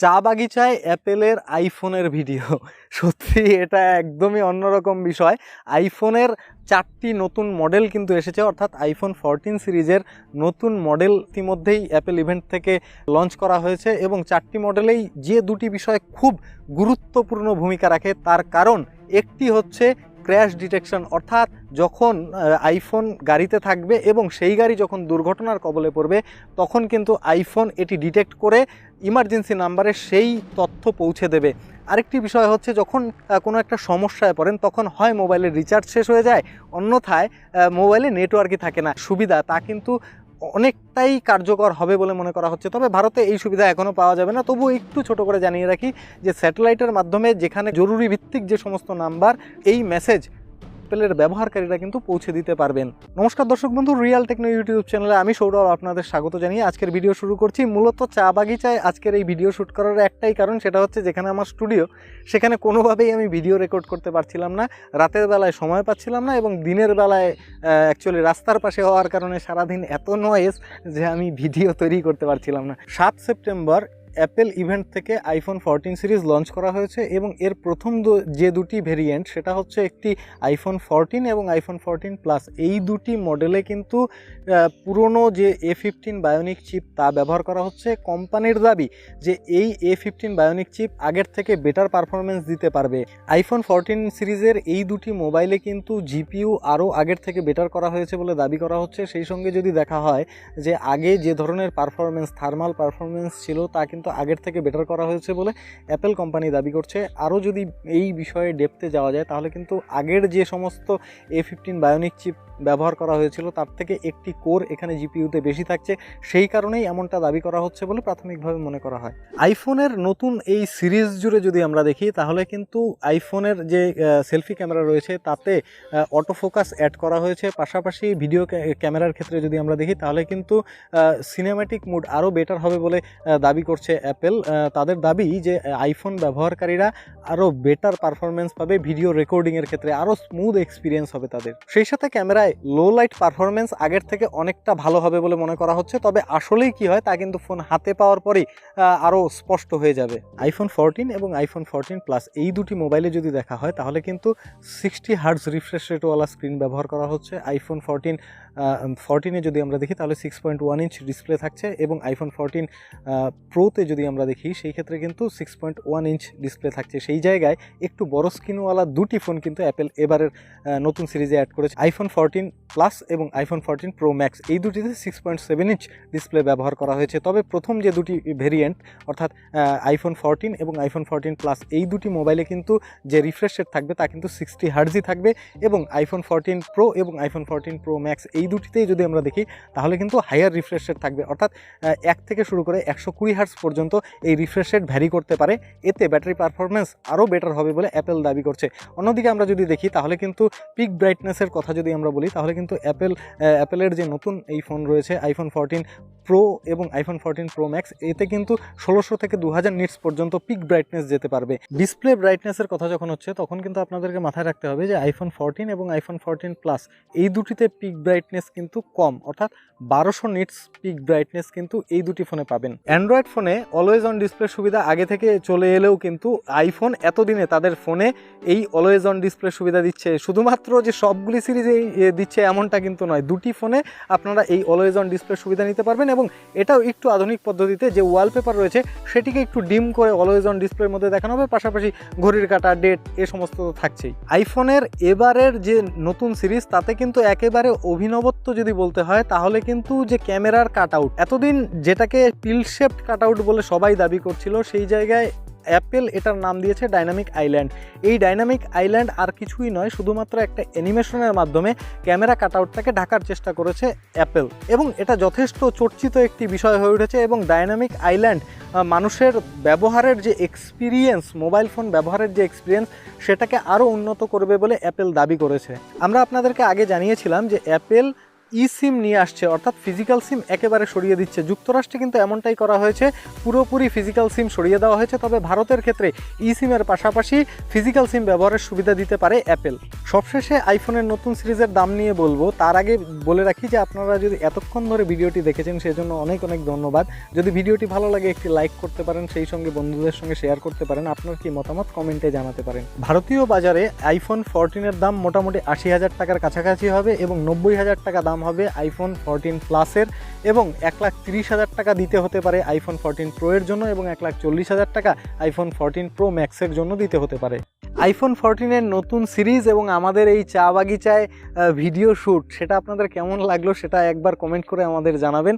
চা বাগিচায় অ্যাপেলের আইফোনের ভিডিও। সত্যি এটা একদমই অন্যরকম বিষয়। আইফোনের 4টি নতুন মডেল কিন্তু এসেছে, অর্থাৎ আইফোন 14 সিরিজের নতুন মডেল ইতিমধ্যেই অ্যাপেল ইভেন্ট থেকে লঞ্চ করা হয়েছে এবং 4টি মডেলেই যে দুটি বিষয় খুব গুরুত্বপূর্ণ ভূমিকা রাখে তার কারণ একটি হচ্ছে ক্র্যাশ ডিটেকশন, অর্থাৎ যখন আইফোন গাড়িতে থাকবে এবং সেই গাড়ি যখন দুর্ঘটনার কবলে পড়বে তখন কিন্তু আইফোন এটি ডিটেক্ট করে ইমার্জেন্সি নাম্বারে সেই তথ্য পৌঁছে দেবে। আরেকটি বিষয় হচ্ছে যখন কোনো একটা সমস্যায় পড়েন তখন হয় মোবাইলের রিচার্জ শেষ হয়ে যায়, অন্যথায় মোবাইলে নেটওয়ার্কই থাকে না। সুবিধা তা কিন্তু অনেকটাই কার্যকর হবে বলে মনে করা হচ্ছে। তবে ভারতে এই সুবিধা এখনও পাওয়া যাবে না। তবুও একটু ছোট করে জানিয়ে রাখি যে স্যাটেলাইটের মাধ্যমে যেখানে জরুরি ভিত্তিক যে সমস্ত নাম্বার, এই মেসেজ অ্যাপেলের ব্যবহারকারীরা কিন্তু পৌঁছে দিতে পারবেন। নমস্কার দর্শক বন্ধু, রিয়াল টেকনো ইউটিউব চ্যানেলে আমি সৌরভ আপনাদের স্বাগত জানিয়ে আজকের ভিডিও শুরু করছি। মূলত চা বাগিচায় আজকের এই ভিডিও শ্যুট করার একটাই কারণ, সেটা হচ্ছে যেখানে আমার স্টুডিও সেখানে কোনোভাবেই আমি ভিডিও রেকর্ড করতে পারছিলাম না। রাতের বেলায় সময় পাচ্ছিলাম না এবং দিনের বেলায় অ্যাকচুয়ালি রাস্তার পাশে হওয়ার কারণে সারাদিন এত নয়েজ যে আমি ভিডিও তৈরি করতে পারছিলাম না। 7 সেপ্টেম্বর অ্যাপেল ইভেন্ট থেকে আইফোন 14 সিরিজ লঞ্চ করা হয়েছে এবং এর প্রথম যে দুটি ভেরিয়েন্ট সেটা হচ্ছে একটি আইফোন 14 এবং আইফোন 14 প্লাস। এই দুটি মডেলে কিন্তু পুরনো যে A15 বায়োনিক চিপ তা ব্যবহার করা হচ্ছে। কোম্পানির দাবি যে এই A15 বায়োনিক চিপ আগের থেকে বেটার পারফরমেন্স দিতে পারবে। আইফোন 14 সিরিজের এই দুটি মোবাইলে কিন্তু জিপিইউ আরও আগের থেকে বেটার করা হয়েছে বলে দাবি করা হচ্ছে। সেই সঙ্গে যদি দেখা হয় যে আগে যে ধরনের পারফরমেন্স, থার্মাল পারফরমেন্স ছিল তা কিন্তু আগের থেকে বেটার করা হয়েছে বলে অ্যাপেল কোম্পানি দাবি করছে। আরও যদি এই বিষয়ে ডেপথে যাওয়া যায় তাহলে কিন্তু আগের যে সমস্ত A15 বায়োনিক চিপ ব্যবহার করা হয়েছিল তার থেকে একটি কোর এখানে জিপিইউতে বেশি থাকছে, সেই কারণেই এমনটা দাবি করা হচ্ছে বলে প্রাথমিকভাবে মনে করা হয়। আইফোনের নতুন এই সিরিজ জুড়ে যদি আমরা দেখি তাহলে কিন্তু আইফোনের যে সেলফি ক্যামেরা রয়েছে তাতে অটো ফোকাস অ্যাড করা হয়েছে। পাশাপাশি ভিডিও ক্যামেরার ক্ষেত্রে যদি আমরা দেখি তাহলে কিন্তু সিনেম্যাটিক মুড আরও বেটার হবে বলে দাবি করছে অ্যাপেল। তাদের দাবি যে আইফোন ব্যবহারকারীরা আরও বেটার পারফরমেন্স পাবে ভিডিও রেকর্ডিংয়ের ক্ষেত্রে, আরও স্মুথ এক্সপিরিয়েন্স হবে তাদের। সেই সাথে ক্যামেরায় লো লাইট পারফরমেন্স আগের থেকে অনেকটা ভালো হবে বলে মনে করা হচ্ছে। তবে আসলেই কি হয় তা কিন্তু ফোন হাতে পাওয়ার পরেই আরও স্পষ্ট হয়ে যাবে। আইফোন 14 এবং আইফোন 14 প্লাস এই দুটি মোবাইলে যদি দেখা হয় তাহলে কিন্তু 60 হার্টজ রিফ্রেশ রেটওয়ালা স্ক্রিন ব্যবহার করা হচ্ছে। আইফোন 14 যদি আমরা দেখি তাহলে 6.1 ইঞ্চ ডিসপ্লে থাকছে এবং আইফোন 14 প্রোতে যদি আমরা দেখি সেই ক্ষেত্রে কিন্তু 6.1 ইঞ্চ ডিসপ্লে থাকছে। সেই জায়গায় একটু বড় স্ক্রিনওয়ালা দুটি ফোন কিন্তু অ্যাপেল এবারের নতুন সিরিজে অ্যাড করেছে। আইফোন 14 প্লাস এবং আইফোন 14 প্রো ম্যাক্স এই দুটিতে 6.7 ইঞ্চ ডিসপ্লে ব্যবহার করা হয়েছে। তবে প্রথম যে দুটি ভেরিয়েন্ট অর্থাৎ আইফোন 14 এবং আইফোন 14 প্লাস এই দুটি মোবাইলে কিন্তু যে রিফ্রেশ রেট থাকবে তা কিন্তু 60 হার্টজই থাকবে এবং আইফোন 14 প্রো এবং আইফোন 14 প্রো ম্যাক্স এই দুটিতেই যদি আমরা দেখি তাহলে কিন্তু হায়ার রিফ্রেশ রেট থাকবে, অর্থাৎ 1 থেকে শুরু করে 120 হার্টজ পর্যন্ত এই রিফ্রেশ রেট ভ্যারি করতে পারে। এতে ব্যাটারি পারফরমেন্স আরও বেটার হবে বলে অ্যাপেল দাবি করছে। অন্যদিকে আমরা যদি দেখি তাহলে কিন্তু পিক ব্রাইটনেসের কথা যদি আমরা বলি তাহলে কিন্তু অ্যাপেলের যে নতুন এই ফোন রয়েছে আইফোন 14 প্রো এবং আইফোন 14 প্রো ম্যাক্স এতে কিন্তু 1600 থেকে 2000 নিটস পর্যন্ত পিক ব্রাইটনেস যেতে পারবে। ডিসপ্লে ব্রাইটনেসের কথা যখন হচ্ছে তখন কিন্তু আপনাদেরকে মাথায় রাখতে হবে যে আইফোন 14 এবং আইফোন 14 প্লাস এই দুটিতে পিক ব্রাইটনেস কিন্তু কম, অর্থাৎ 1200 নিটস পিক ব্রাইটনেস কিন্তু এই দুটি ফোনে পাবেন। অ্যান্ড্রয়েড ফোনে অলওয়েজ অন ডিসপ্লে সুবিধা আগে থেকে চলে এলেও কিন্তু আইফোন এতদিনে তাদের ফোনে এই অলওয়েজ অন ডিসপ্লে সুবিধা দিচ্ছে। শুধুমাত্র যে সবগুলি সিরিজেই দিচ্ছে এমনটা কিন্তু নয়, দুটি ফোনে আপনারা এই অলওয়েজ অন ডিসপ্লে সুবিধা নিতে পারবেন এবং এটাও একটু আধুনিক পদ্ধতিতে। যে ওয়ালপেপার রয়েছে সেটিকে একটু ডিম করে অলওয়েজ অন ডিসপ্লের মধ্যে দেখানো হবে, পাশাপাশি ঘড়ির কাঁটা, ডেট এ সমস্ত তো থাকছেই। আইফোনের এবারের যে নতুন সিরিজ তাতে কিন্তু একেবারে অভিনবত্ব যদি বলতে হয় তাহলে কিন্তু যে ক্যামেরার কাট আউট, এতদিন যেটাকে পিল শেপড কাট আউট বলে সবাই দাবি করছিল সেই জায়গায় অ্যাপেল এটার নাম দিয়েছে ডাইনামিক আইল্যান্ড। এই ডাইনামিক আইল্যান্ড আর কিছুই নয়, শুধুমাত্র একটা অ্যানিমেশনের মাধ্যমে ক্যামেরা কাটআউটটাকে ঢাকার চেষ্টা করেছে অ্যাপেল এবং এটা যথেষ্ট চর্চিত একটি বিষয় হয়ে উঠেছে। এবং ডাইনামিক আইল্যান্ড মানুষের ব্যবহারের যে এক্সপিরিয়েন্স, মোবাইল ফোন ব্যবহারের যে এক্সপিরিয়েন্স সেটাকে আরও উন্নত করবে বলে অ্যাপেল দাবি করেছে। আমরা আপনাদেরকে আগে জানিয়েছিলাম যে অ্যাপেল ই সিম নিয়ে আসছে, অর্থাৎ ফিজিক্যাল সিম একেবারে সরিয়ে দিচ্ছে। যুক্তরাষ্ট্রে কিন্তু এমনটাই করা হয়েছে, পুরোপুরি ফিজিক্যাল সিম সরিয়ে দেওয়া হয়েছে। তবে ভারতের ক্ষেত্রে ই সিমের পাশাপাশি ফিজিক্যাল সিম ব্যবহারের সুবিধা দিতে পারে অ্যাপেল। সবশেষে আইফোনের নতুন সিরিজের দাম নিয়ে বলবো, তার আগে বলে রাখি যে আপনারা যদি এতক্ষণ ধরে ভিডিওটি দেখেছেন সেজন্য অনেক অনেক ধন্যবাদ। যদি ভিডিওটি ভালো লাগে একটি লাইক করতে পারেন, সেই সঙ্গে বন্ধুদের সঙ্গে শেয়ার করতে পারেন, আপনার কি মতামত কমেন্টে জানাতে পারেন। ভারতীয় বাজারে আইফোন 14-এর দাম মোটামুটি 80,000 টাকার কাছাকাছি হবে এবং 90,000 টাকা দাম হবে আইফোন 14 প্লাসের, এবং 1,30,000 টাকা দিতে হতে পারে আইফোন 14 প্রো এর জন্য, এবং 1,40,000 টাকা আইফোন 14 প্রো ম্যাক্সের জন্য দিতে হতে পারে। আইফোন 14-এর নতুন সিরিজ এবং আমাদের এই চা বাগিচায় ভিডিও শ্যুট, সেটা আপনাদের কেমন লাগলো সেটা একবার কমেন্ট করে আমাদের জানাবেন।